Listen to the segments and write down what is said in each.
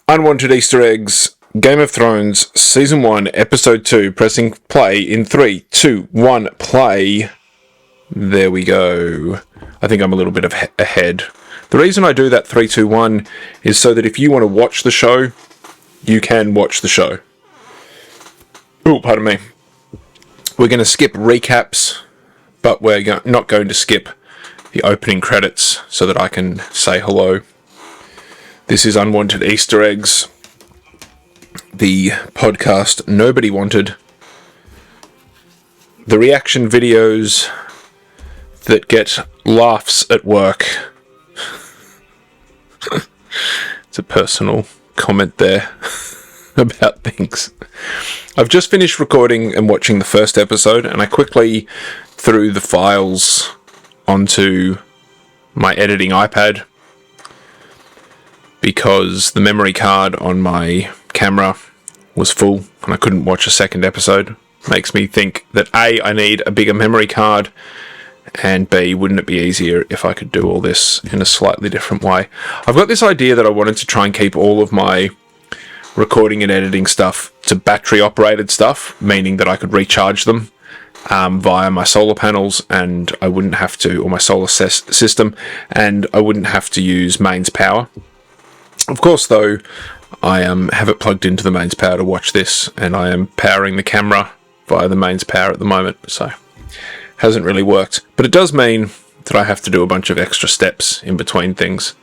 Unwanted Easter Eggs, Game of Thrones, Season 1, Episode 2, pressing play in 3, 2, 1, play. There we go. I think I'm a little bit ahead. The reason I do that 3, 2, 1 is so that if you want to watch the show, you can watch the show. Oh, pardon me. We're going to skip recaps, but we're not going to skip the opening credits so that I can say hello. This is Unwanted Easter Eggs, the podcast nobody wanted. The reaction videos that get laughs at work. It's a personal comment there about things. I've just finished recording and watching the first episode, and I quickly threw the files onto my editing iPad because the memory card on my camera was full and I couldn't watch a second episode. Makes me think that A, I need a bigger memory card, and B, wouldn't it be easier if I could do all this in a slightly different way? I've got this idea that I wanted to try and keep all of my recording and editing stuff to battery operated stuff, meaning that I could recharge them via my solar panels, and I wouldn't have to, or my solar system, and I wouldn't have to use mains power. Of course, though, I have it plugged into the mains power to watch this, and I am powering the camera via the mains power at the moment, so hasn't really worked. But it does mean that I have to do a bunch of extra steps in between things.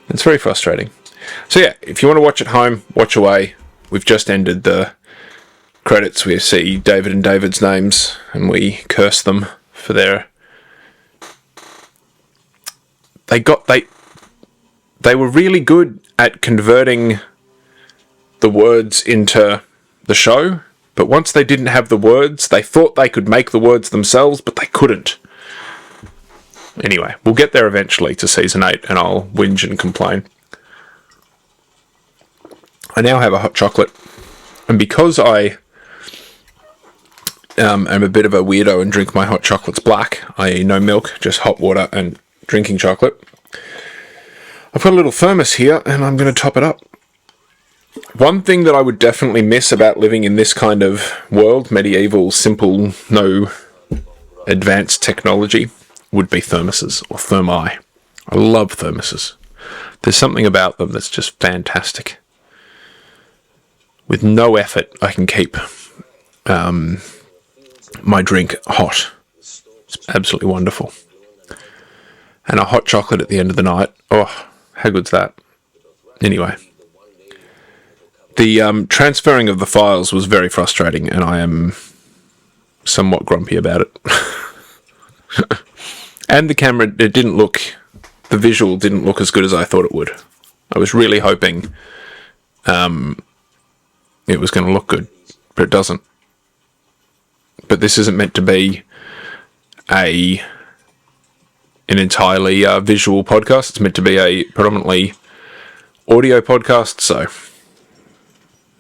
It's very frustrating. So yeah, if you want to watch at home, watch away. We've just ended the credits. We see David and David's names, and we curse them for their... They were really good at converting the words into the show, but once they didn't have the words, they thought they could make the words themselves, but they couldn't. Anyway, we'll get there eventually to Season 8, and I'll whinge and complain. I now have a hot chocolate, and because I am a bit of a weirdo and drink my hot chocolates black, i.e. no milk, just hot water and drinking chocolate, I've got a little thermos here, and I'm going to top it up. One thing that I would definitely miss about living in this kind of world, medieval, simple, no advanced technology, would be thermoses, or thermi. I love thermoses. There's something about them that's just fantastic. With no effort, I can keep my drink hot. It's absolutely wonderful. And a hot chocolate at the end of the night. Oh, how good's that? Anyway. The transferring of the files was very frustrating, and I am somewhat grumpy about it. And the camera, the visual didn't look as good as I thought it would. I was really hoping it was going to look good, but it doesn't. But this isn't meant to be an entirely visual podcast. It's meant to be a predominantly audio podcast, so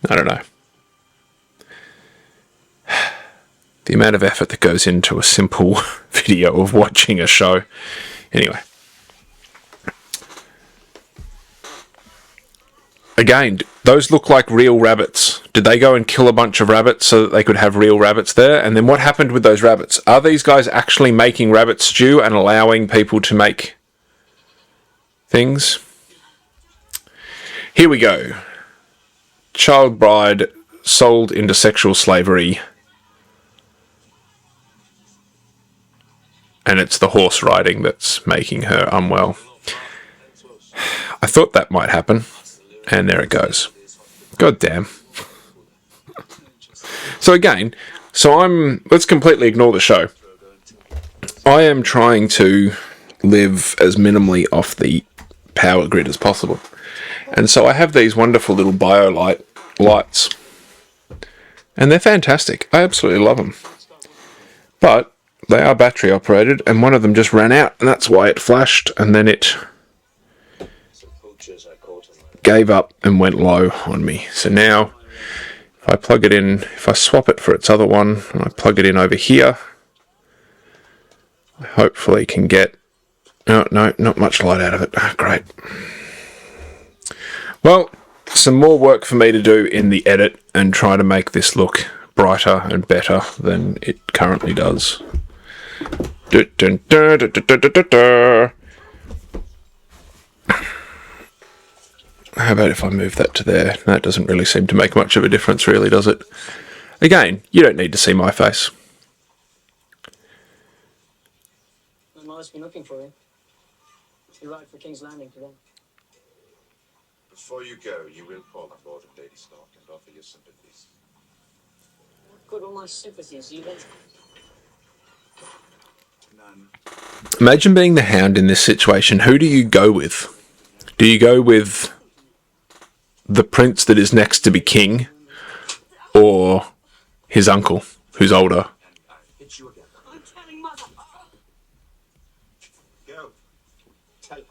I don't know. The amount of effort that goes into a simple video of watching a show. Anyway. Again, those look like real rabbits. Did they go and kill a bunch of rabbits so that they could have real rabbits there? And then what happened with those rabbits? Are these guys actually making rabbit stew and allowing people to make things? Here we go. Child bride sold into sexual slavery. And it's the horse riding that's making her unwell. I thought that might happen. And there it goes. God damn. So again, let's completely ignore the show. I am trying to live as minimally off the power grid as possible. And so I have these wonderful little lights. And they're fantastic. I absolutely love them. But they are battery operated, and one of them just ran out, and that's why it flashed, and then it gave up and went low on me. So now, if I plug it in, if I swap it for its other one, and I plug it in over here, I hopefully can get... Oh, no, not much light out of it. Great. Well, some more work for me to do in the edit and try to make this look brighter and better than it currently does. How about if I move that to there? That doesn't really seem to make much of a difference, really, does it? Again, you don't need to see my face. My mother's been looking for you. She arrived for King's Landing today. Before you go, you will call on Lord and Lady Stark and offer your sympathies. What good all my sympathies? You don't... None. Imagine being the Hound in this situation. Who do you go with? Do you go with the prince that is next to be king, or his uncle, who's older? I hit you again. I'm telling Mother. Go. Tell her.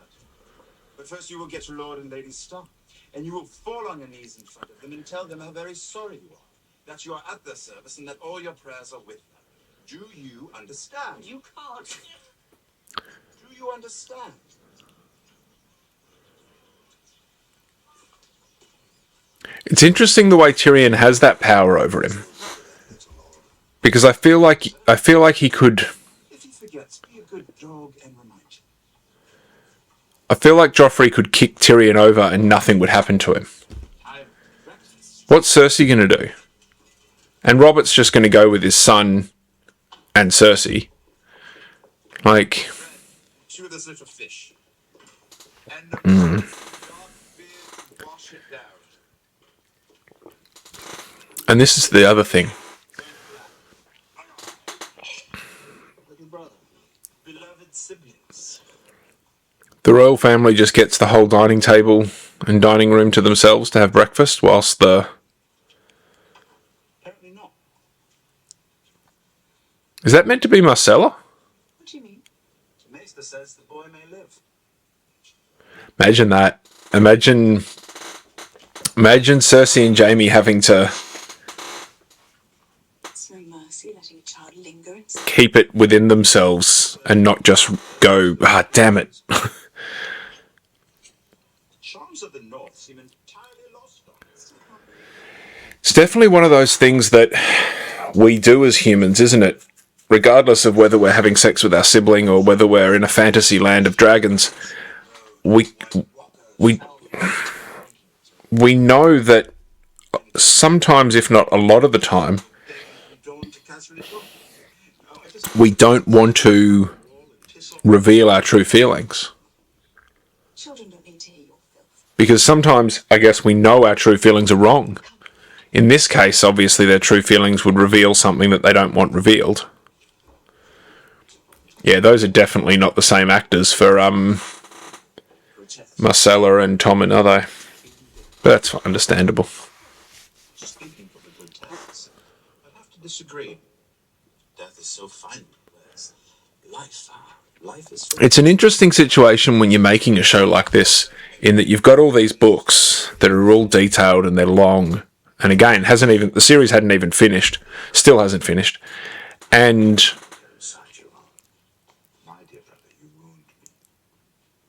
But first you will get to Lord and Lady Stark, and you will fall on your knees in front of them and tell them how very sorry you are, that you are at their service and that all your prayers are with them. Do you understand? You can't. Do you understand? It's interesting the way Tyrion has that power over him, because I feel like he could. If he forgets, be a good dog and remind you. I feel like Joffrey could kick Tyrion over and nothing would happen to him. I've breakfast. What's Cersei going to do? And Robert's just going to go with his son and Cersei. Like, Chew this little fish. And the dark beard, wash it down. and this is the other thing. Little brother. Beloved siblings. The royal family just gets the whole dining table and dining room to themselves to have breakfast, whilst the... Apparently not. Is that meant to be Marcella? What do you mean? Maester says the boy may live. Imagine that. Imagine Cersei and Jaime having to It's no mercy letting a child linger in keep it within themselves and not just go, ah, damn it. The charms of the North seem entirely lost on us. It's definitely one of those things that we do as humans, isn't it? Regardless of whether we're having sex with our sibling or whether we're in a fantasy land of dragons, we know that sometimes, if not a lot of the time, we don't want to reveal our true feelings. children don't need to hear your filth. Because sometimes, I guess, we know our true feelings are wrong. In this case, obviously, their true feelings would reveal something that they don't want revealed. Yeah, those are definitely not the same actors for Marcella and Tommen, are they? But that's understandable. Speaking for the good times, I have to disagree. Death is so fine, whereas life is. It's an interesting situation when you're making a show like this, in that you've got all these books that are all detailed and they're long. And again, the series hadn't even finished, still hasn't finished. And Inside you are. My dear brother, you wound me.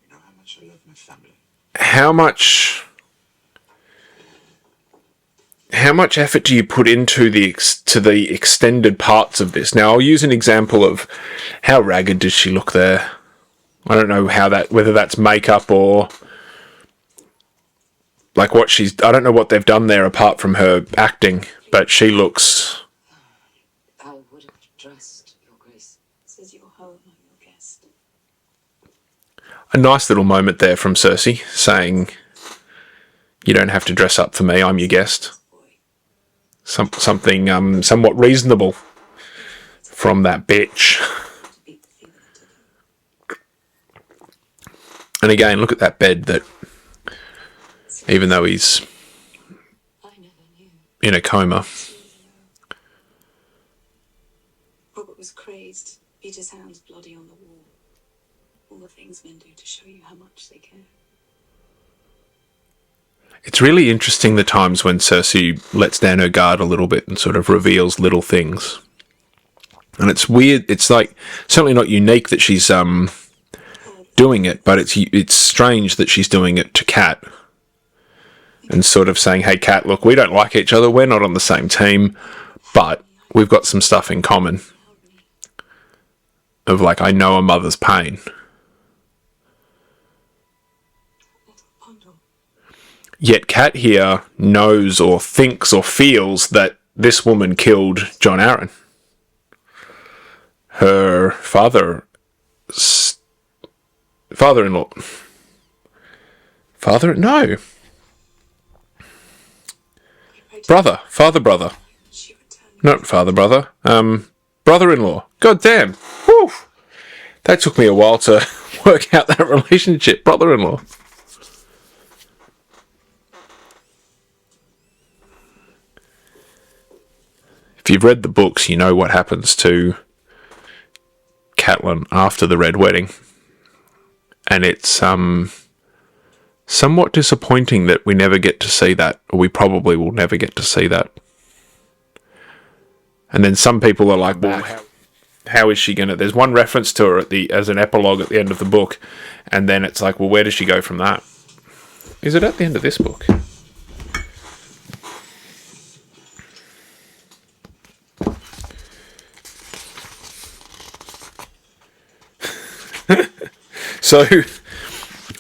You know how much I love my family. how much effort do you put into the extended parts of this? Now, I'll use an example of how ragged does she look there. I don't know whether that's makeup or like I don't know what they've done there apart from her acting, but she looks... I would have dressed, Your Grace. This is your home, I'm your guest. A nice little moment there from Cersei, saying, you don't have to dress up for me, I'm your guest. Boy, Something somewhat reasonable from that bitch. to beat the feeling to them. And again, look at that bed that, even though he's I never knew. in a coma, Robert was crazed, beat his hands bloody on the wall. All the things men do to show you how much they care. it's really interesting the times when Cersei lets down her guard a little bit and sort of reveals little things. And it's weird, it's like, certainly not unique that she's doing it, but it's strange that she's doing it to Cat. and sort of saying, hey, Kat, look, we don't like each other. We're not on the same team, but we've got some stuff in common. Of like, I know a mother's pain. Yet Kat here knows or thinks or feels that this woman killed John Aaron. Her father-in-law. No. Father-brother. Not father-brother. Brother-in-law. God damn. Whew. That took me a while to work out that relationship. Brother-in-law. If you've read the books, you know what happens to Catelyn after the Red Wedding. And it's somewhat disappointing that we never get to see that, or we probably will never get to see that. And then some people are like, well, how is she going to... There's one reference to her as an epilogue at the end of the book, and then it's like, well, where does she go from that? Is it at the end of this book? So,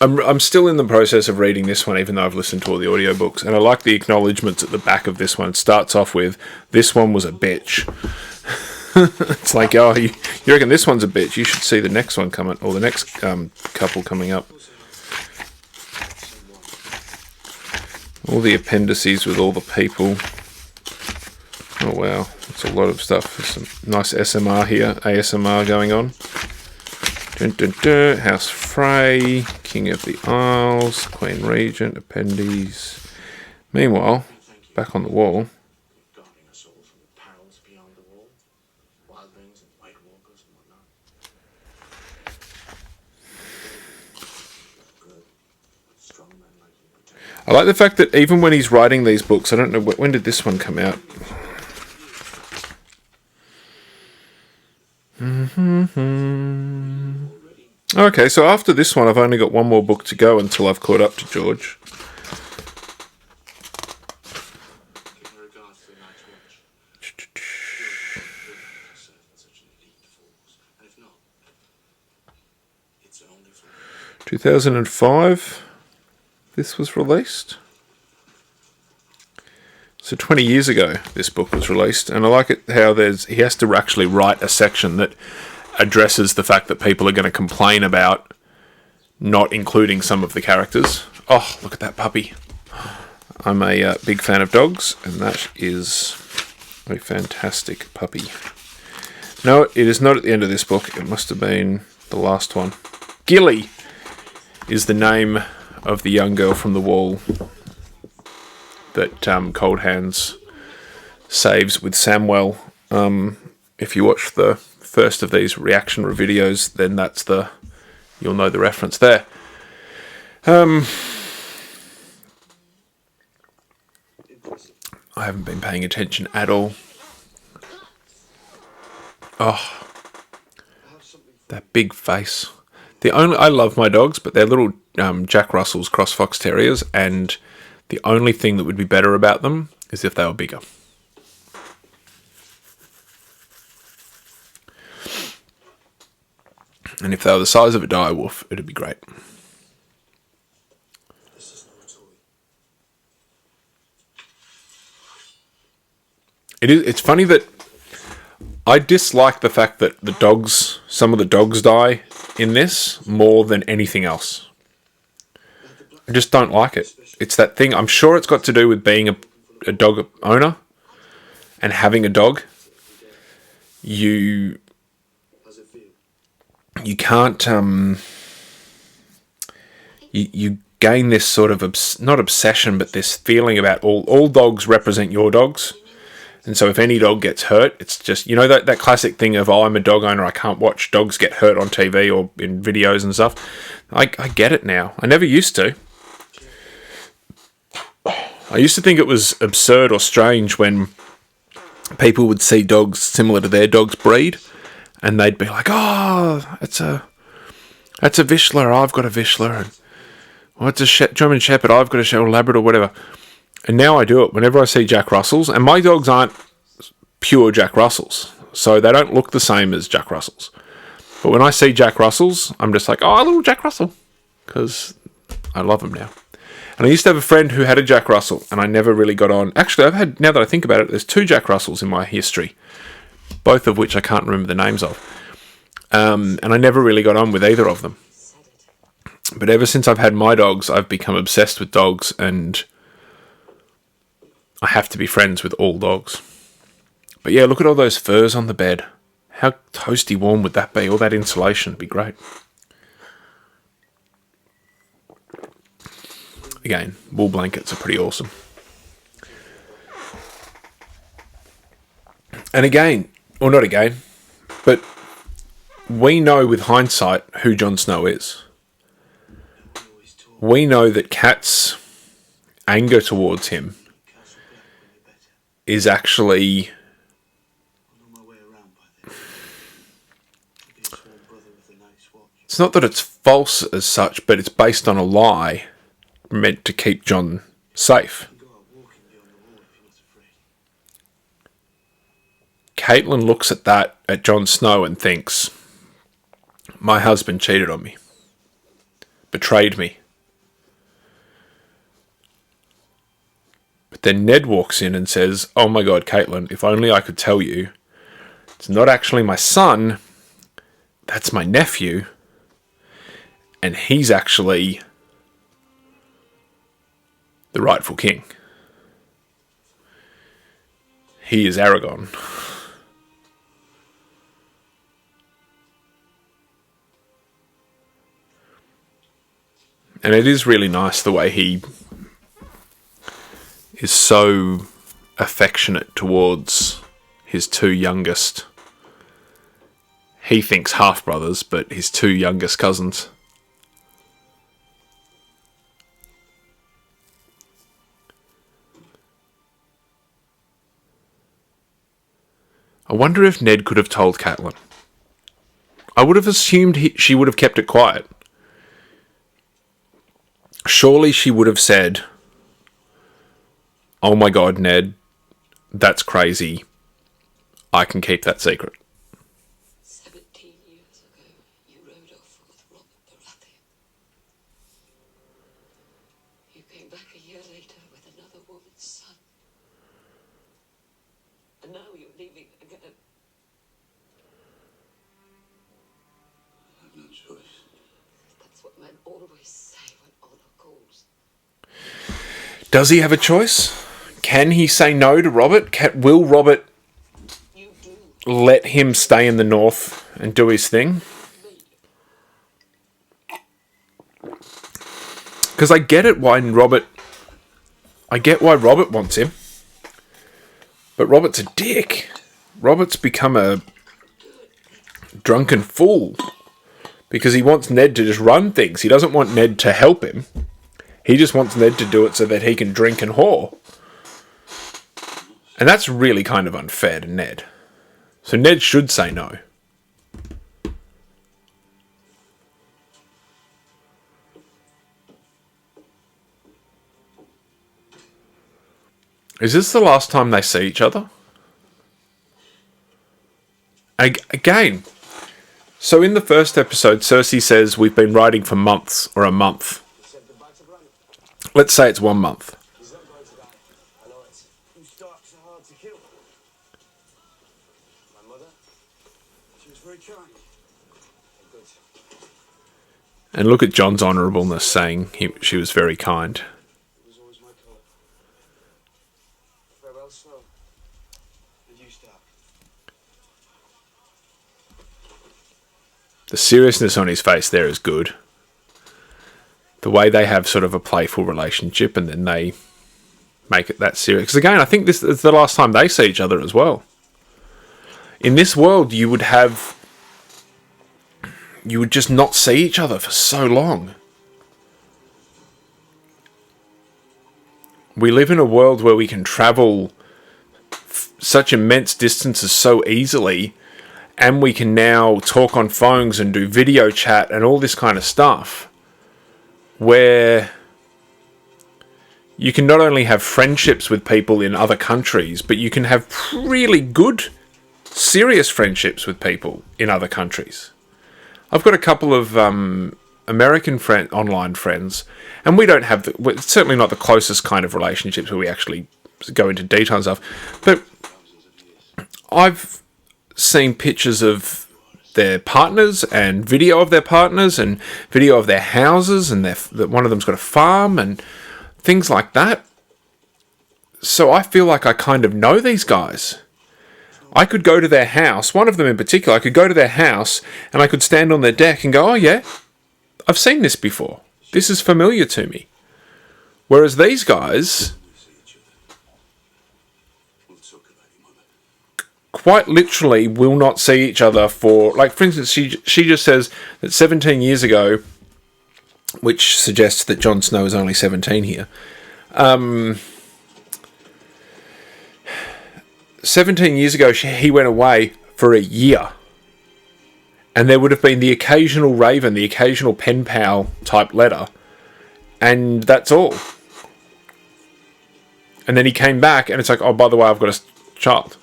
I'm still in the process of reading this one, even though I've listened to all the audiobooks, and I like the acknowledgements at the back of this one. It starts off with, this one was a bitch. It's like, oh, you reckon this one's a bitch? You should see the next one coming, or the next couple coming up. All the appendices with all the people. Oh, wow. That's a lot of stuff. There's some nice SMR here, ASMR going on. Dun, dun, dun. House Frey, King of the Isles, Queen Regent, Appendices. Meanwhile, back on the wall. Guarding us all from the perils beyond the wall. Wildlings and White Walkers and whatnot. Good. Strong men like you protect. I like the fact that even when he's writing these books, I don't know, when did this one come out? Okay, so after this one, I've only got one more book to go until I've caught up to George. Give my regards to the Night's Watch. Such an elite force. And if not, it's only for 2005, this was released. So 20 years ago, this book was released, and I like it how he has to actually write a section that addresses the fact that people are going to complain about not including some of the characters. Oh, look at that puppy. I'm a big fan of dogs, and that is a fantastic puppy. No, it is not at the end of this book. It must have been the last one. Gilly is the name of the young girl from the wall that Cold Hands saves with Samwell. If you watch the first of these reaction videos, then you'll know the reference there. I haven't been paying attention at all. Oh, that big face. I love my dogs, but they're little Jack Russells cross fox terriers, and the only thing that would be better about them is if they were bigger. And if they were the size of a dire wolf, it'd be great. This is not a toy. It's funny that I dislike the fact that some of the dogs die in this more than anything else. I just don't like it. It's that thing. I'm sure it's got to do with being a dog owner and having a dog. You can't you gain this sort of not obsession, but this feeling about all dogs represent your dogs. And so if any dog gets hurt, it's just, that classic thing of, oh, I'm a dog owner, I can't watch dogs get hurt on TV or in videos and stuff. I get it now. I never used to. I used to think it was absurd or strange when people would see dogs similar to their dog's breed, and they'd be like, oh, that's a Vizsla, I've got a Vizsla. And Oh, it's a German Shepherd. I've got a Labrador, whatever. And now I do it whenever I see Jack Russells. And my dogs aren't pure Jack Russells, so they don't look the same as Jack Russells. But when I see Jack Russells, I'm just like, oh, a little Jack Russell, because I love him now. And I used to have a friend who had a Jack Russell, and I never really got on. Actually, now that I think about it, there's 2 Jack Russells in my history, both of which I can't remember the names of. And I never really got on with either of them. But ever since I've had my dogs, I've become obsessed with dogs, and I have to be friends with all dogs. But yeah, look at all those furs on the bed. How toasty warm would that be? All that insulation would be great. Again, wool blankets are pretty awesome. And again, or not again, but we know with hindsight who Jon Snow is. We know that Kat's anger towards him is actually... It's not that it's false as such, but it's based on a lie meant to keep Jon safe. Caitlin looks at Jon Snow and thinks, my husband cheated on me, betrayed me. But then Ned walks in and says, oh my God, Caitlin, if only I could tell you, it's not actually my son, that's my nephew. And he's actually the rightful king. He is Aragon. And it is really nice the way he is so affectionate towards his 2 youngest. He thinks half-brothers, but his 2 youngest cousins. I wonder if Ned could have told Catelyn. I would have assumed she would have kept it quiet. Surely she would have said, oh my God, Ned, that's crazy. I can keep that secret. 17 years ago, you rode off with Robert Baratheon. You came back a year later with another woman's son. And now you're leaving again. I have no choice. That's what men always say when honor calls. Does he have a choice? Can he say no to Robert? Will Robert let him stay in the north and do his thing? Because I get it why Robert wants him. But Robert's a dick. Robert's become a drunken fool. Because he wants Ned to just run things. He doesn't want Ned to help him. He just wants Ned to do it so that he can drink and whore. And that's really kind of unfair to Ned. So Ned should say no. Is this the last time they see each other? Again. So in the first episode, Cersei says we've been riding for months or a month. Let's say it's 1 month. He's not going to die. I know it. Who starts so hard to kill? My mother? She was very kind. Good. And look at Jon's honourableness saying she was very kind. It was always my call. Farewell, Snow. And you, Stark. The seriousness on his face there is good. The way they have sort of a playful relationship and then they make it that serious. Because again, I think this is the last time they see each other as well. In this world, you would just not see each other for so long. We live in a world where we can travel such immense distances so easily, and we can now talk on phones and do video chat and all this kind of stuff. where you can not only have friendships with people in other countries, but you can have really good, serious friendships with people in other countries. I've got a couple of American online friends, and we don't have it's certainly not the closest kind of relationships where we actually go into detail and stuff. But I've seen pictures of their partners and video of their partners and video of their houses, and one of them's got a farm and things like that. So I feel like I kind of know these guys. I could go to their house, one of them in particular, I could go to their house and I could stand on their deck and go, oh yeah, I've seen this before. This is familiar to me. Whereas these guys quite literally will not see each other for, like, for instance, she just says that 17 years ago, which suggests that Jon Snow is only 17 here. 17 years ago, he went away for a year. And there would have been the occasional raven, the occasional pen pal type letter. And that's all. And then he came back and it's like, oh, by the way, I've got a child.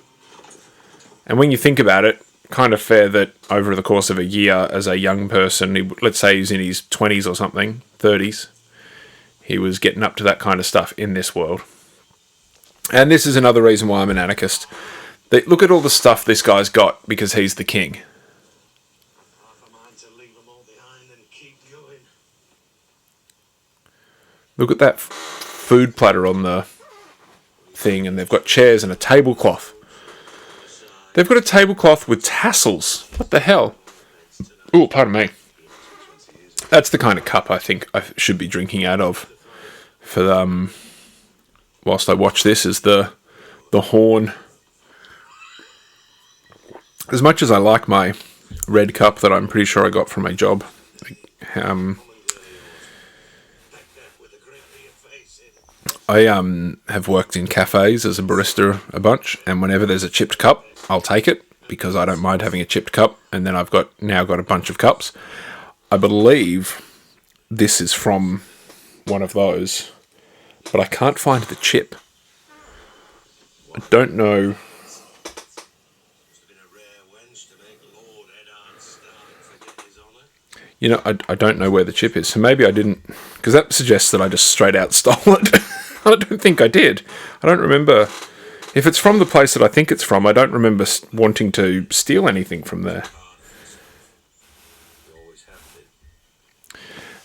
And when you think about it, kind of fair that over the course of a year as a young person, let's say he's in his 20s or something, 30s, he was getting up to that kind of stuff in this world. And this is another reason why I'm an anarchist. Look at all the stuff this guy's got because he's the king. Look at that food platter on the thing, and they've got chairs and a tablecloth. They've got a tablecloth with tassels. What the hell? Oh, pardon me. That's the kind of cup I think I should be drinking out of for whilst I watch this, is the horn. As much as I like my red cup that I'm pretty sure I got from a job, I have worked in cafes as a barista a bunch, and whenever there's a chipped cup, I'll take it because I don't mind having a chipped cup. And then I've now got a bunch of cups. I believe this is from one of those, but I can't find the chip. I don't know. You know, I don't know where the chip is, so maybe I didn't, because that suggests that I just straight out stole it. I don't think I did. I don't remember. If it's from the place that I think it's from, I don't remember wanting to steal anything from there.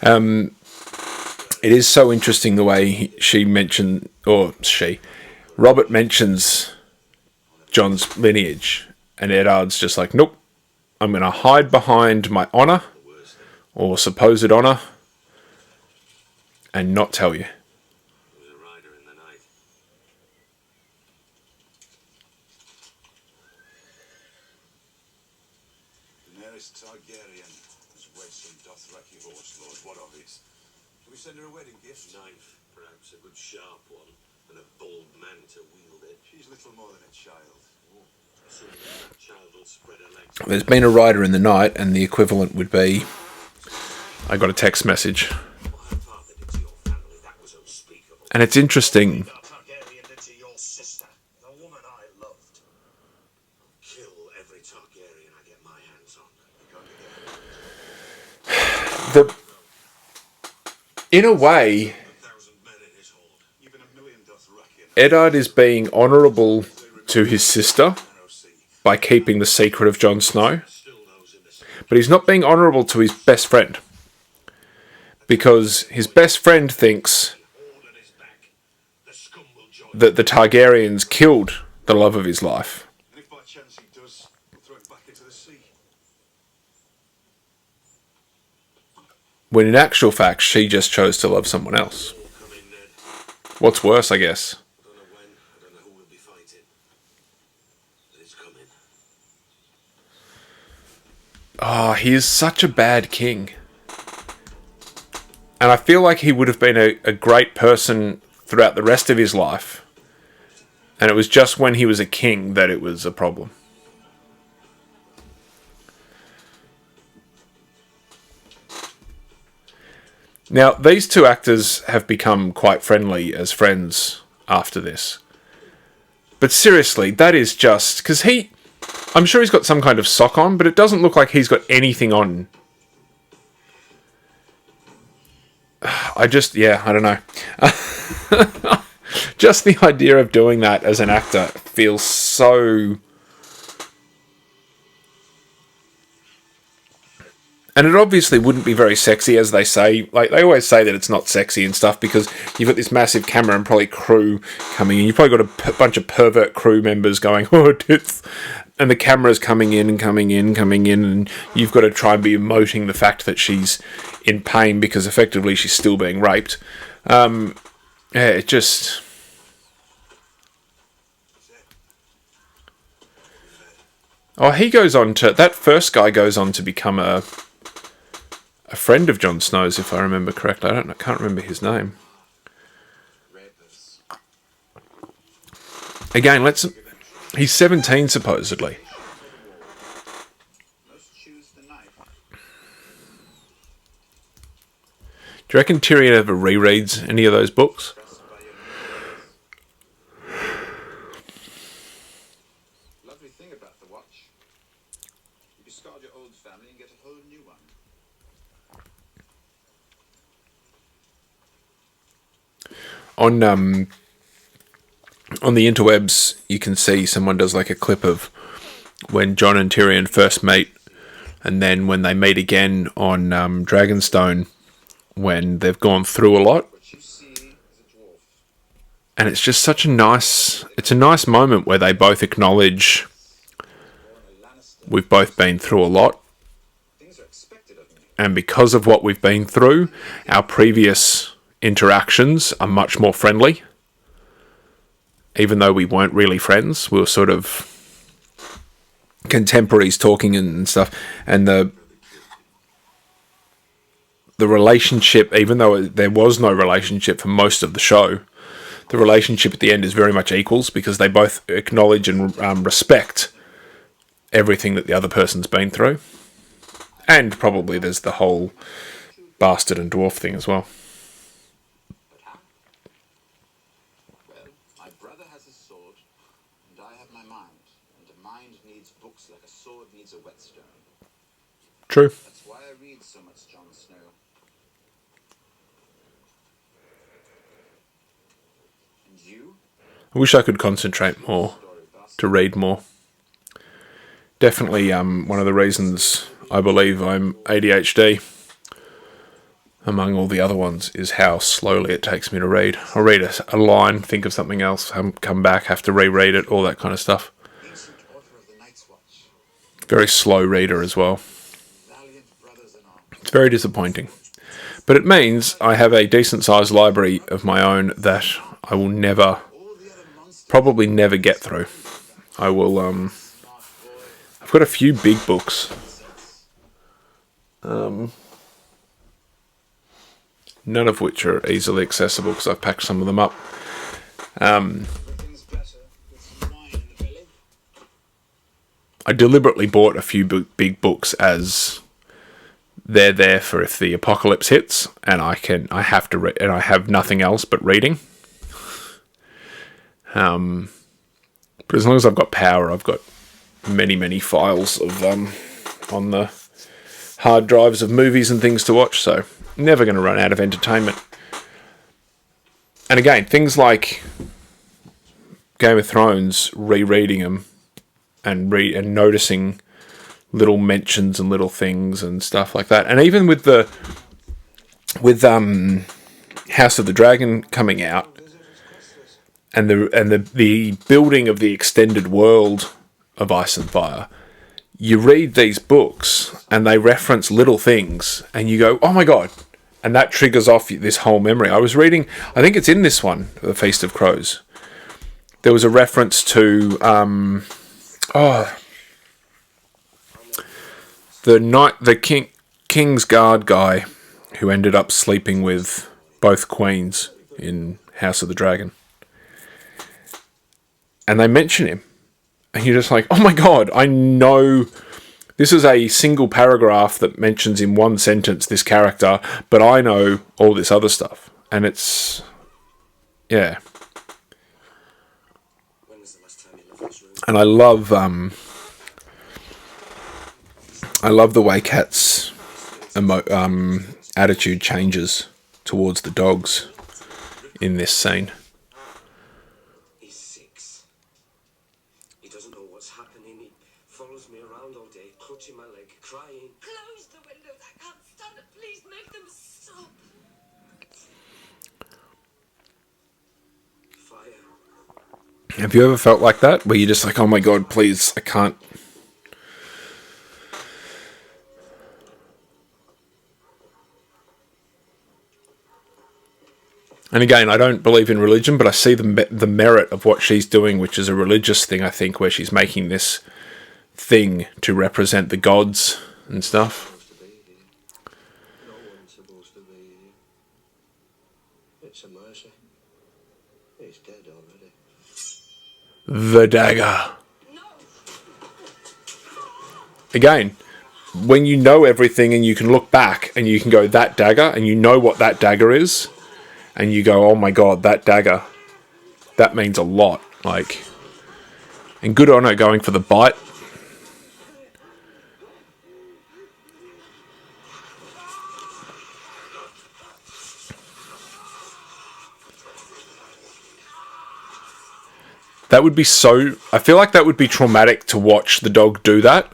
It is so interesting the way Robert mentions Jon's lineage, and Eddard's just like, nope, I'm going to hide behind my honour, or supposed honour, and not tell you. Targaryen has wed some Dothraki horse lord. What of it? Can we send her a wedding gift? Knife, perhaps a good sharp one, and a bold man to wield it. She's little more than a child. Soon that child will spread her legs. There's been a rider in the night, and the equivalent would be, I got a text message. And it's interesting. In a way, Eddard is being honourable to his sister by keeping the secret of Jon Snow, but he's not being honourable to his best friend, because his best friend thinks that the Targaryens killed the love of his life. And if by chance he does, we'll throw it back into the sea. When in actual fact, she just chose to love someone else. What's worse, I guess. I don't know when, I don't know who will be fighting. But it's coming. Oh, he is such a bad king. And I feel like he would have been a great person throughout the rest of his life. And it was just when he was a king that it was a problem. Now, these two actors have become quite friendly as friends after this. But seriously, that is just... Because I'm sure he's got some kind of sock on, but it doesn't look like he's got anything on. I don't know. Just the idea of doing that as an actor feels so... And it obviously wouldn't be very sexy, as they say. Like, they always say that it's not sexy and stuff because you've got this massive camera and probably crew coming in. You've probably got a bunch of pervert crew members going, oh, tits. And the camera's coming in, and you've got to try and be emoting the fact that she's in pain because effectively she's still being raped. It just... Oh, he goes on to... That first guy goes on to become a friend of Jon Snow's, if I remember correctly. I can't remember his name. Again, he's 17 supposedly. Do you reckon Tyrion ever rereads any of those books? Lovely thing about the watch. You discard your old family and get a whole new one. On the interwebs, you can see someone does like a clip of when Jon and Tyrion first meet, and then when they meet again on Dragonstone, when they've gone through a lot. And it's just such a nice moment where they both acknowledge we've both been through a lot. And because of what we've been through, our previous interactions are much more friendly. Even though we weren't really friends, we were sort of contemporaries talking and stuff. And the relationship, even though there was no relationship for most of the show, the relationship at the end is very much equals because they both acknowledge and respect everything that the other person's been through. And probably there's the whole bastard and dwarf thing as well. Well, my brother has a sword, and I have my mind. And a mind needs books like a sword needs a whetstone. True. That's why I read so much Jon Snow. And you? I wish I could concentrate more to read more. Definitely one of the reasons I believe I'm ADHD, among all the other ones, is how slowly it takes me to read. I'll read a line, think of something else, come back, have to reread it, all that kind of stuff. Very slow reader as well. It's very disappointing. But it means I have a decent sized library of my own that I will probably never get through. I will, I've got a few big books. None of which are easily accessible because I've packed some of them up. I deliberately bought a few big books as they're there for if the apocalypse hits and I have to read, and I have nothing else but reading. But as long as I've got power, I've got many files of on the hard drives of movies and things to watch, so never going to run out of entertainment. And again, things like Game of Thrones, rereading them and noticing little mentions and little things and stuff like that. And even with House of the Dragon coming out and the building of the extended world of Ice and Fire, you read these books and they reference little things and you go, oh my god, and that triggers off this whole memory. I was reading, I think it's in this one, The Feast of Crows. There was a reference to the King's Guard guy who ended up sleeping with both queens in House of the Dragon. And they mention him. And you're just like, oh my god, I know This is a single paragraph that mentions in one sentence this character, but I know all this other stuff. And it's... yeah. When was the last time you left this room? And I love the way Kat's attitude changes towards the dogs in this scene. He's 6. He doesn't know what's happening. He follows me around all day, clutching my leg, crying. Close the windows. I can't stand it. Please make them stop. Fire. Have you ever felt like that? Where you're just like, oh my God, please, I can't. And again, I don't believe in religion, but I see the merit of what she's doing, which is a religious thing, I think, where she's making this thing to represent the gods and stuff. Supposed to be here. No one's supposed to be here. It's a mercy. He's dead already. The dagger. No. Again, when you know everything and you can look back and you can go, that dagger, and you know what that dagger is, and you go, oh my God, that dagger, that means a lot. Like, and good on her going for the bite. That would be so... I feel like that would be traumatic to watch the dog do that.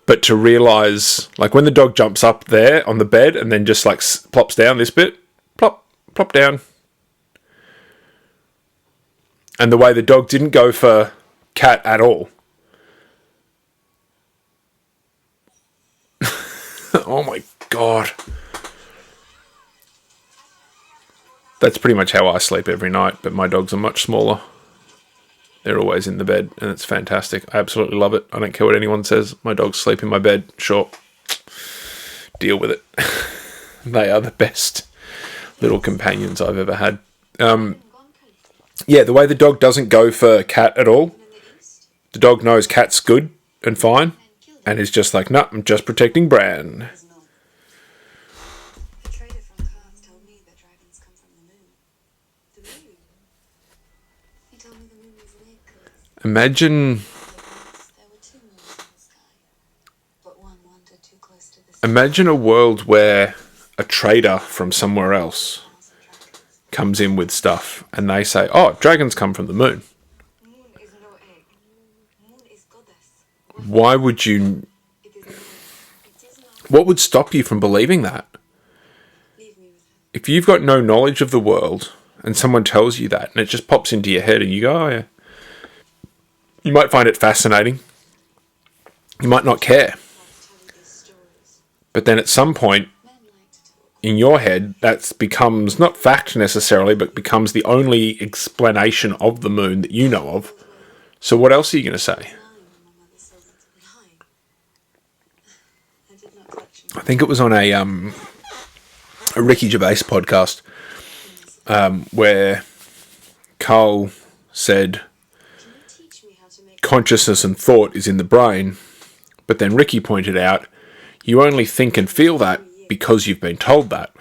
But to realise, like when the dog jumps up there on the bed and then just like plops down this bit, plop down. And the way the dog didn't go for Cat at all. Oh my God. That's pretty much how I sleep every night, but my dogs are much smaller. They're always in the bed, and it's fantastic. I absolutely love it. I don't care what anyone says. My dogs sleep in my bed. Sure. Deal with it. They are the best little companions I've ever had. Yeah, the way the dog doesn't go for Cat at all. The dog knows Cat's good and fine, and is just like, nah, I'm just protecting Bran. The trader from Khan's told me that dragons come from the moon. The moon? He told me the moon was lit because Imagine there were 2 moons in the sky, but one wandered too close to the sun. Imagine a world where a trader from somewhere else comes in with stuff and they say, oh, dragons come from the moon. Moon is no egg. Moon is goddess. Why would you... It is not. It is not. What would stop you from believing that? Leave me with her. If you've got no knowledge of the world and someone tells you that and it just pops into your head and you go, oh yeah. You might find it fascinating. You might not care. Like telling these stories. But then at some point Men like to talk. in your head, that becomes not fact necessarily, but becomes the only explanation of the moon that you know of. So what else are you going to say? 9 when my mother sold it to me. 9. I did not touch him. I think it was on a Ricky Gervais podcast where Carl said Can you teach me how to make consciousness and thought is in the brain, but then Ricky pointed out you only think and feel that because you've been told that.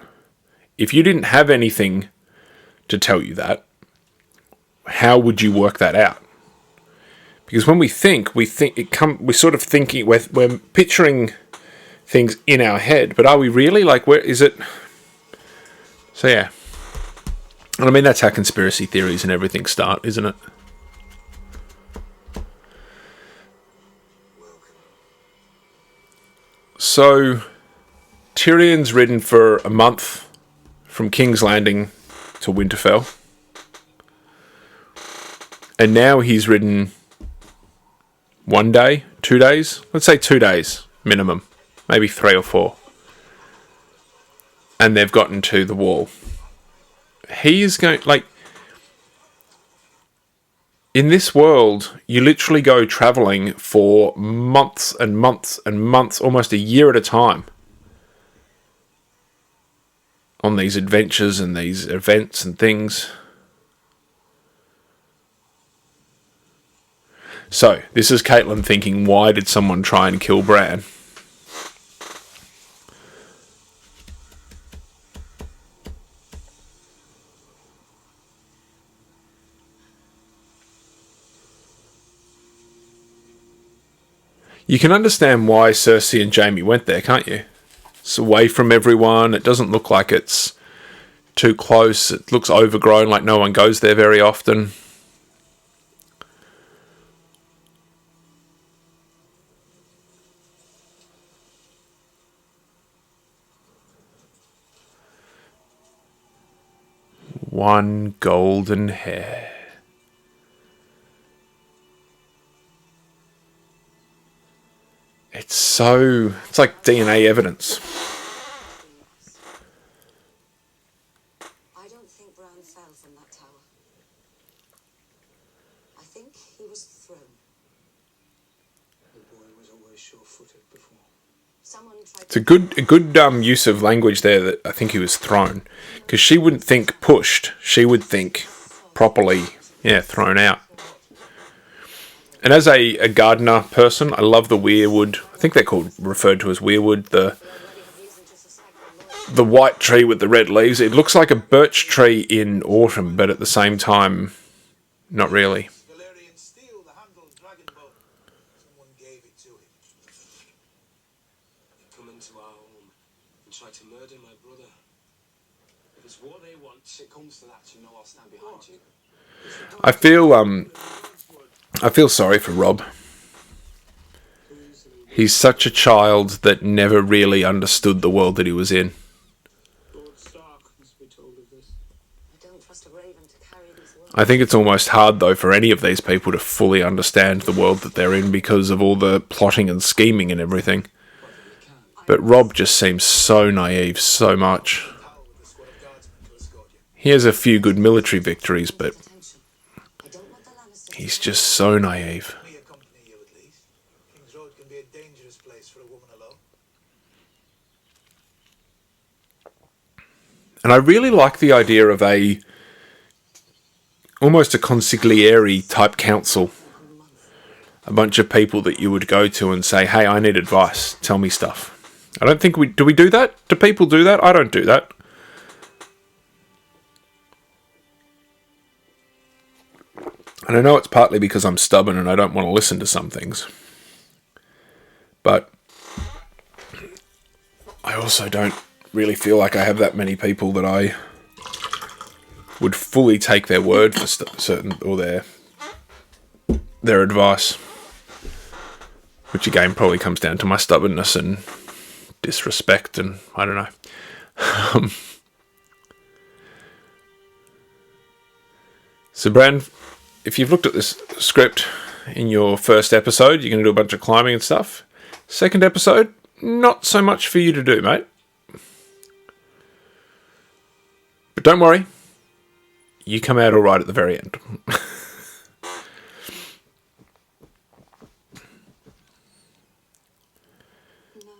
If you didn't have anything to tell you that, how would you work that out? Because when we think we're sort of thinking, we're picturing things in our head, but are we really? Like, where is it? So yeah. And I mean, that's how conspiracy theories and everything start, isn't it? So, Tyrion's ridden for a month from King's Landing to Winterfell. And now he's ridden 1 day, 2 days? Let's say 2 days minimum. Maybe 3 or 4. And they've gotten to the wall. He is going, like... In this world, you literally go travelling for months and months and months, almost a year at a time, on these adventures and these events and things. So, this is Caitlin thinking, why did someone try and kill Bran? You can understand why Cersei and Jaime went there, can't you? It's away from everyone. It doesn't look like it's too close. It looks overgrown, like no one goes there very often. One golden hair. It's like DNA evidence. I don't think Bran fell from that tower. I think he was thrown. The boy was always sure-footed before. Someone tried It's a good use of language there, that I think he was thrown. Because she wouldn't think pushed. She would think properly, thrown out. And as a gardener person, I love the weirwood. I think they're referred to as weirwood. The white tree with the red leaves. It looks like a birch tree in autumn, but at the same time, not really. Valyrian steel, the handled dragon bow. Someone gave it to him. They come into our home and try to murder my brother. If it's what they want, If it comes to that, you know I'll stand behind you. I feel sorry for Rob. He's such a child that never really understood the world that he was in. Lord Stark must be told of this. I don't trust a raven to carry these words. I think it's almost hard, though, for any of these people to fully understand the world that they're in because of all the plotting and scheming and everything. But Rob just seems so naive so much. He has a few good military victories, but I don't want the Lannisters. he's just so naive. Me accompany you at least. King's Road can be a dangerous place for a woman alone. And I really like the idea of almost a consigliere type council. A bunch of people that you would go to and say, hey, I need advice. Tell me stuff. I don't think do we do that? Do people do that? I don't do that. And I know it's partly because I'm stubborn and I don't want to listen to some things. But I also don't really feel like I have that many people that I would fully take their word for certain, or their advice. Which again probably comes down to my stubbornness and disrespect, and I don't know. So Bran, if you've looked at this script in your first episode, you're going to do a bunch of climbing and stuff. Second episode, not so much for you to do, mate. But don't worry, you come out all right at the very end.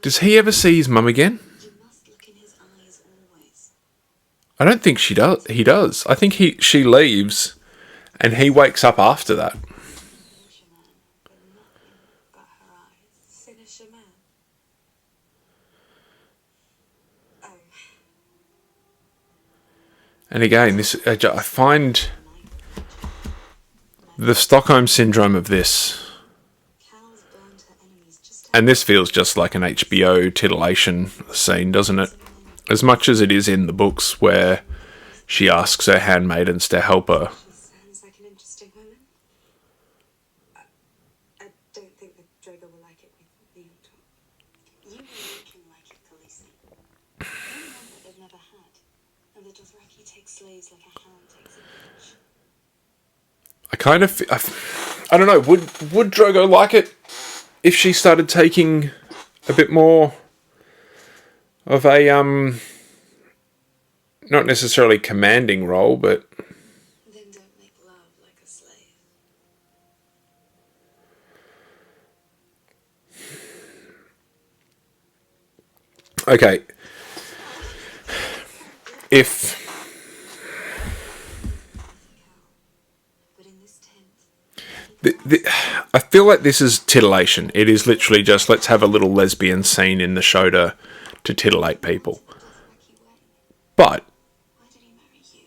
Does he ever see his mum again? You must look in his eyes always. I don't think she does. He does. I think she leaves, and he wakes up after that. Finish a man, but nothing but her eyes. Finish a man. Oh, And again, I find the Stockholm syndrome of this, Cal's burned her enemies just and this feels just like an HBO titillation scene, doesn't it? As much as it is in the books where she asks her handmaidens to help her. Sounds like an interesting woman. I don't think the Drago will like it with me on top. You will make him like it, Khaleesi. They're one that they've never had, and the Dothraki take slaves like a hound takes a leash. I kind of, I don't know, would Drogo like it if she started taking a bit more of a, not necessarily commanding role, but Then don't make love like a slave. okay. If But in this tent, I feel like this is titillation. It is literally just, let's have a little lesbian scene in the show to titillate people. But Why did he marry you?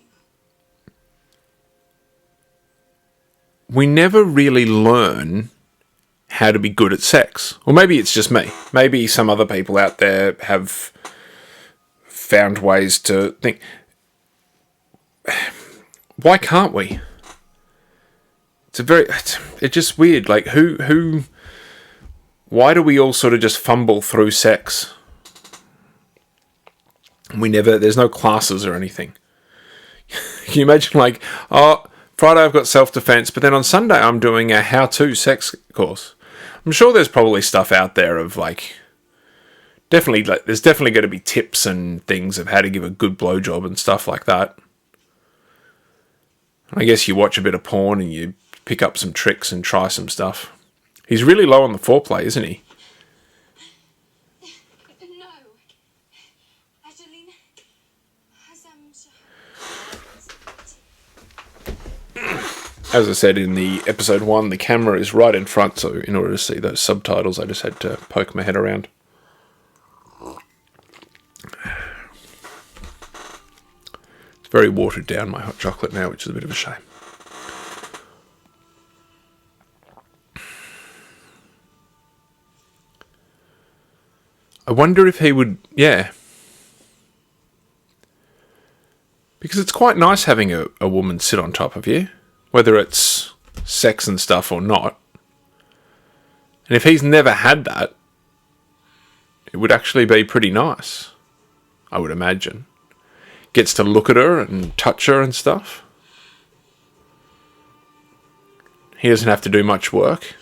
we never really learn how to be good at sex. Or maybe it's just me. Maybe some other people out there have found ways to think, why can't we? It's just weird. Like, why do we all sort of just fumble through sex? There's no classes or anything. Can you imagine, like, oh, Friday I've got self-defense, but then on Sunday I'm doing a how-to sex course. I'm sure there's probably stuff out there of, like, there's definitely going to be tips and things of how to give a good blowjob and stuff like that. I guess you watch a bit of porn and you pick up some tricks and try some stuff. He's really low on the foreplay, isn't he? No. Adeline has As I said in the episode 1, the camera is right in front, so in order to see those subtitles, I just had to poke my head around. It's very watered down, my hot chocolate now, which is a bit of a shame. I wonder if he would, yeah. Because it's quite nice having a woman sit on top of you, whether it's sex and stuff or not. And if he's never had that, it would actually be pretty nice, I would imagine. Gets to look at her and touch her and stuff. He doesn't have to do much work.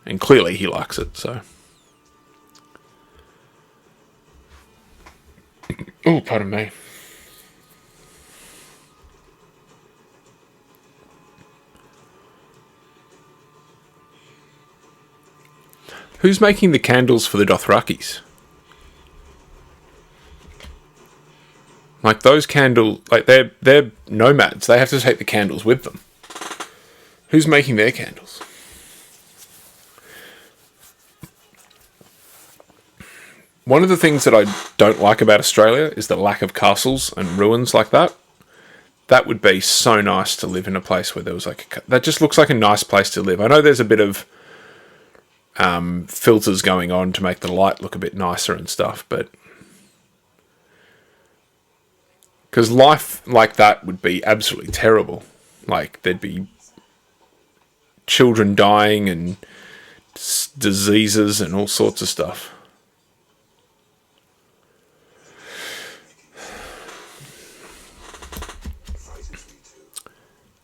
And clearly he likes it, so. Oh, pardon me. Who's making the candles for the Dothrakis? Like, those candles, like, they're nomads. They have to take the candles with them. Who's making their candles? One of the things that I don't like about Australia is the lack of castles and ruins like that. That would be so nice to live in a place where there was like that just looks like a nice place to live. I know there's a bit of filters going on to make the light look a bit nicer and stuff, but because life like that would be absolutely terrible. Like, there'd be children dying and diseases and all sorts of stuff.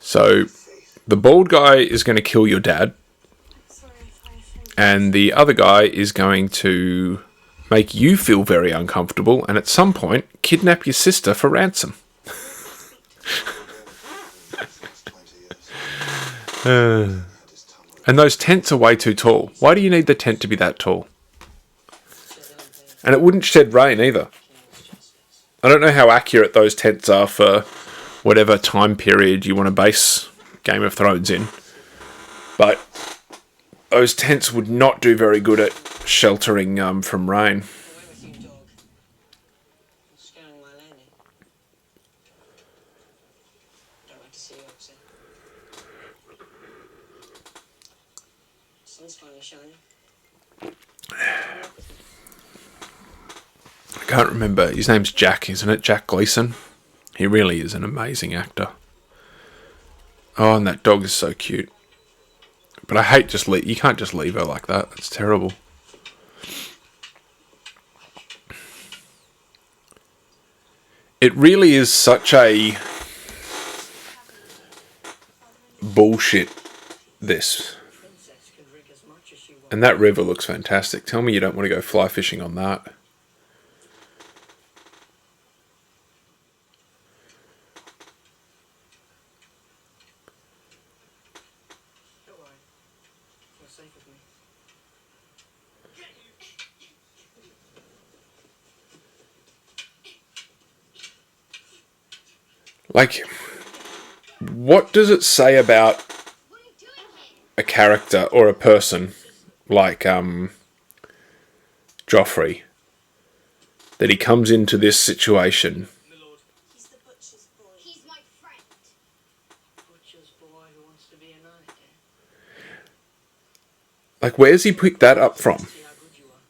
So, the bald guy is going to kill your dad, and the other guy is going to make you feel very uncomfortable, and at some point, kidnap your sister for ransom. And those tents are way too tall. Why do you need the tent to be that tall? And it wouldn't shed rain either. I don't know how accurate those tents are for whatever time period you want to base Game of Thrones in. But those tents would not do very good at sheltering from rain. Away with you, dog. You're scaring my lady. Don't like to see you upset. Sun's finally shining. I can't remember. His name's Jack, isn't it? Jack Gleeson. He really is an amazing actor. Oh, and that dog is so cute. But I hate you can't just leave her like that. That's terrible. It really is such a bullshit, this. Princess can drink as much as she wants. And that river looks fantastic. Tell me you don't want to go fly fishing on that. Don't worry. You're safe with me. Like, what does it say about character or a person like Joffrey, that he comes into this situation. He's the butcher's boy. He's my friend. Butcher's boy who wants to be a knight, eh? Like, where's he picked that up from? See how good you are.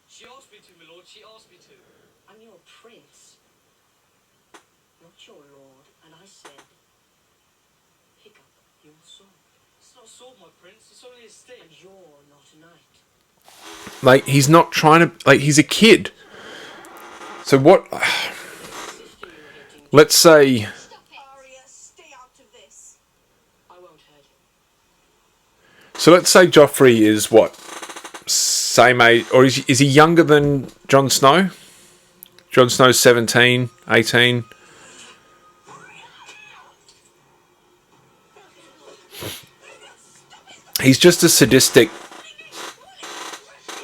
She asked me to, my lord. She asked me to. I'm your prince, not your lord. And I said, pick up your sword. It's not a sword, my prince. It's only a stick. And you're not a knight. Like, he's not trying to... Like, he's a kid. So what... Let's say... Stop it. Arya, stay out of this. I won't hurt him. So let's say Joffrey is what? Same age... Or is he younger than Jon Snow? Jon Snow's 17, 18... He's just a sadistic...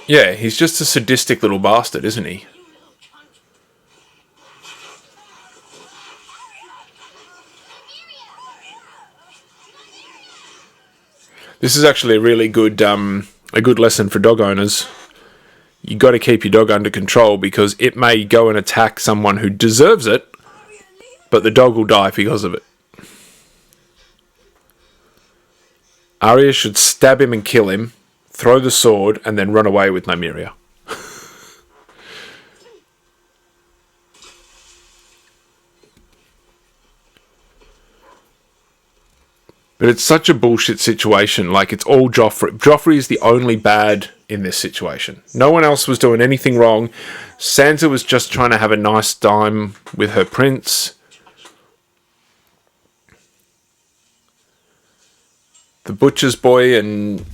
Yeah, he's just a sadistic little bastard, isn't he? This is actually a really good lesson for dog owners. You got to keep your dog under control because it may go and attack someone who deserves it, but the dog will die because of it. Arya should stab him and kill him, throw the sword, and then run away with Nymeria. But it's such a bullshit situation. Like, it's all Joffrey. Joffrey is the only bad in this situation. No one else was doing anything wrong. Sansa was just trying to have a nice time with her prince. The butcher's boy and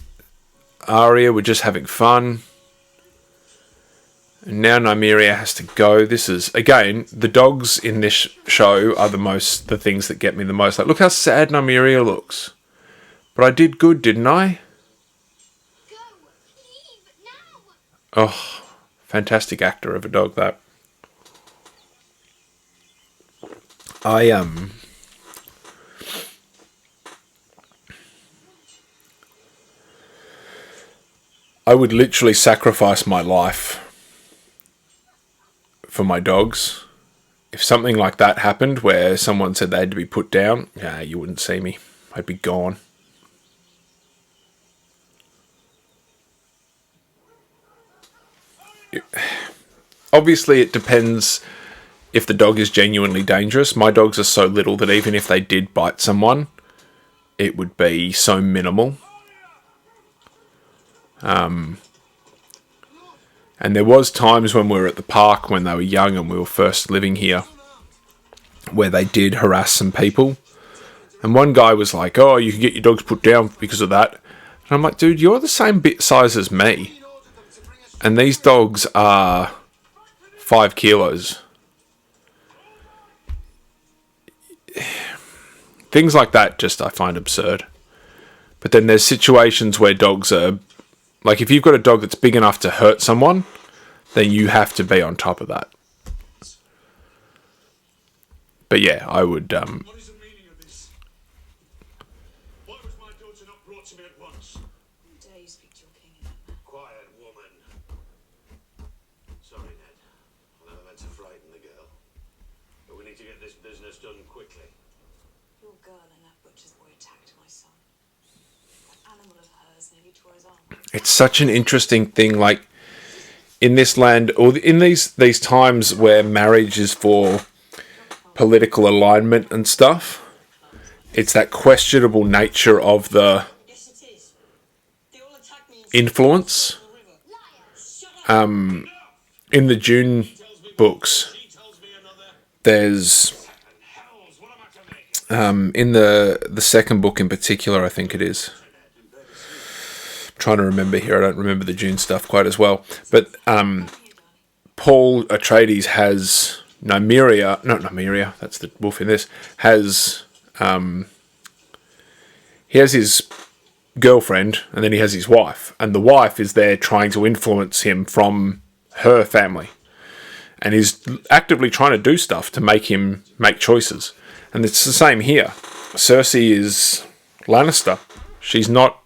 Arya were just having fun. And now Nymeria has to go. This is, again, the dogs in this show are the things that get me the most. Like, look how sad Nymeria looks. But I did good, didn't I? Go. Leave now. Oh, fantastic actor of a dog, that. I would literally sacrifice my life for my dogs. If something like that happened where someone said they had to be put down, yeah, you wouldn't see me. I'd be gone. Obviously, it depends if the dog is genuinely dangerous. My dogs are so little that even if they did bite someone, it would be so minimal. And there was times when we were at the park when they were young and we were first living here where they did harass some people. And one guy was like, oh, you can get your dogs put down because of that. And I'm like, dude, you're the same bit size as me. And these dogs are 5 kilos. Things like that just I find absurd. But then there's situations where dogs are... Like, if you've got a dog that's big enough to hurt someone, then you have to be on top of that. But yeah, I would... What is the meaning of this? Why was my daughter not brought to me at once? How dare you speak to your king in that manner? Quiet, woman. Sorry, Ned. I never meant to frighten the girl. But we need to get this business done quickly. Your girl and that butcher's boy attacked my son. That animal of hers nearly tore his arm. It's such an interesting thing, like, in this land, or in these times where marriage is for political alignment and stuff, it's that questionable nature of the Yes, it is. They all attacked me influence. In the Dune books, there's in the second book in particular, I think it is. I'm trying to remember here. I don't remember the Dune stuff quite as well. But Paul Atreides has Nymeria, not Nymeria, that's the wolf in this, has he has his girlfriend and then he has his wife, and the wife is there trying to influence him from her family, and he's actively trying to do stuff to make him make choices. And it's the same here. Cersei is Lannister. She's not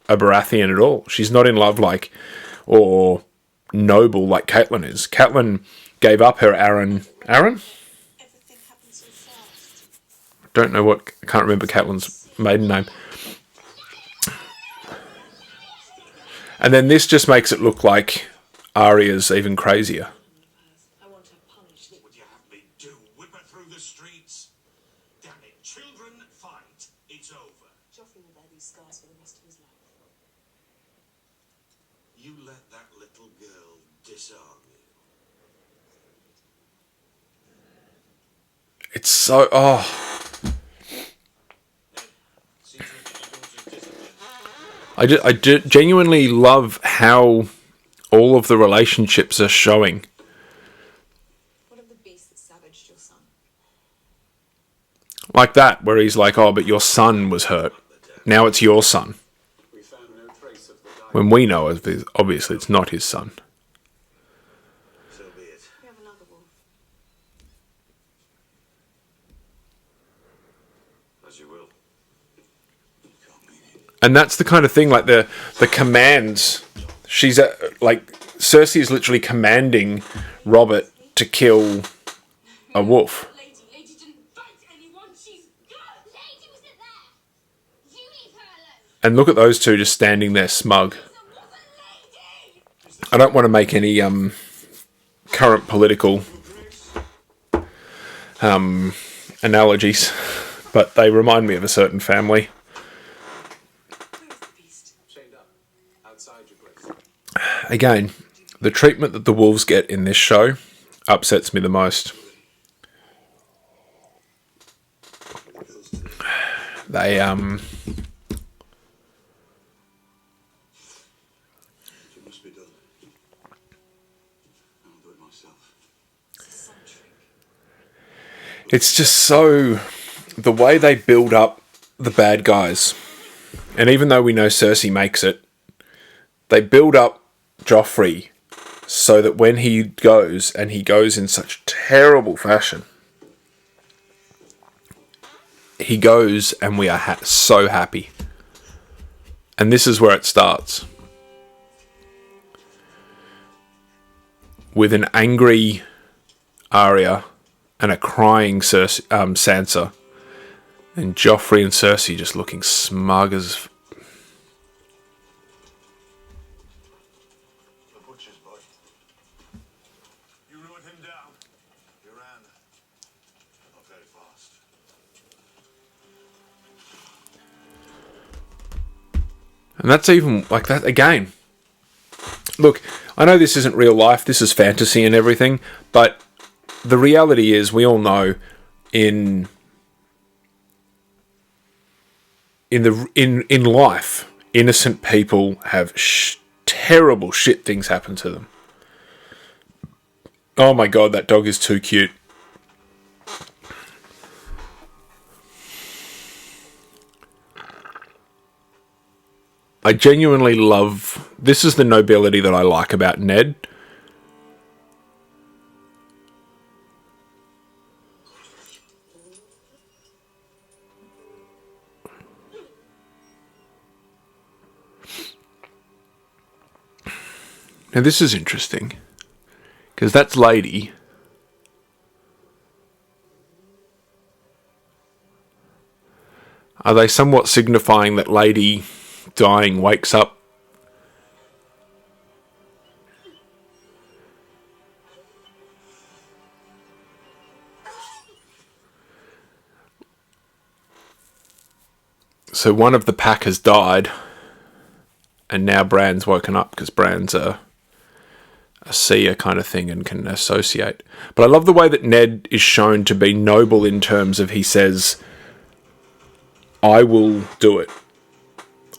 a Baratheon at all. She's not in love like, or noble like Catelyn is. Catelyn gave up her Aaron. Aaron? Everything happened so fast. Don't know what. I can't remember Catelyn's maiden name. And then this just makes it look like Arya's even crazier. I want her punished. What would you have me do? Whip her through the streets? Damn it. Children fight. It's over. Joffrey will bear these scars for the rest of his life. You let that little girl disarm you. It's so... Oh. See to it that your daughter's disciplined. I genuinely love how all of the relationships are showing. What of the beast that savaged your son? Like that, where he's like, oh, but your son was hurt. Now it's your son. We found no trace of the diamond. When we know, obviously, it's not his son. So be it. We have another wolf. As you will. And that's the kind of thing, like the commands. She's like, Cersei is literally commanding Robert to kill a wolf. Lady didn't bite anyone. She's good. Lady wasn't there. You leave her alone. And look at those two just standing there smug. There was a lady. I don't want to make any current political analogies, but they remind me of a certain family. Where is the beast? Chained up. Outside your place. Again, the treatment that the wolves get in this show upsets me the most. They It must be done. I'll do it myself. Some trick. it's just so, the way they build up the bad guys, and even though we know Cersei makes it, they build up Joffrey so that when he goes, and he goes in such terrible fashion, he goes and we are so happy. And this is where it starts. With an angry Arya and a crying Sansa. And Joffrey and Cersei just looking smug as... The butcher's boy. You rode him down. You ran. Not very fast. And that's even like that again. Look, I know this isn't real life, this is fantasy and everything, but the reality is, we all know in life, innocent people have terrible shit things happen to them. Oh my god, that dog is too cute. I genuinely love... This is the nobility that I like about Ned. Now this is interesting, because that's Lady. Are they somewhat signifying that Lady dying wakes up? So one of the pack has died, and now Bran's woken up, because Bran's a seer kind of thing and can associate. But I love the way that Ned is shown to be noble in terms of, he says, I will do it.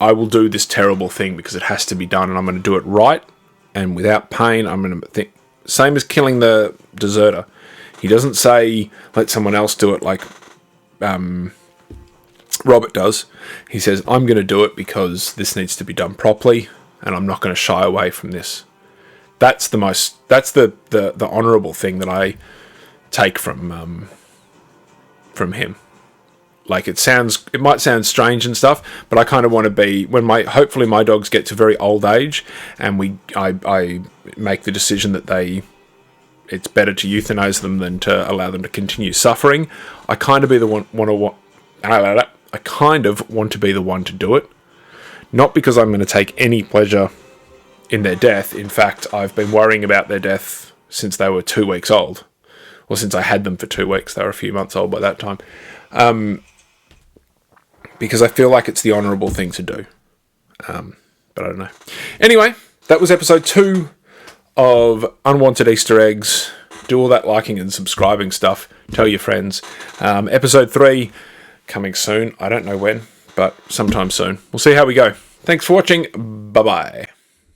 I will do this terrible thing because it has to be done, and I'm going to do it right and without pain. I'm going to think, same as killing the deserter. He doesn't say, let someone else do it like Robert does. He says, I'm going to do it because this needs to be done properly, and I'm not going to shy away from this. That's the honourable thing that I take from him. Like, it might sound strange and stuff, but I kind of want to be, when hopefully my dogs get to very old age, and I make the decision that it's better to euthanize them than to allow them to continue suffering. I kind of want to be the one to do it. Not because I'm going to take any pleasure in their death. In fact, I've been worrying about their death since they were 2 weeks old. Or since I had them for 2 weeks. They were a few months old by that time. Because I feel like it's the honourable thing to do. But I don't know. Anyway, that was episode 2 of Unwanted Easter Eggs. Do all that liking and subscribing stuff. Tell your friends. Episode 3 coming soon. I don't know when, but sometime soon. We'll see how we go. Thanks for watching. Bye-bye.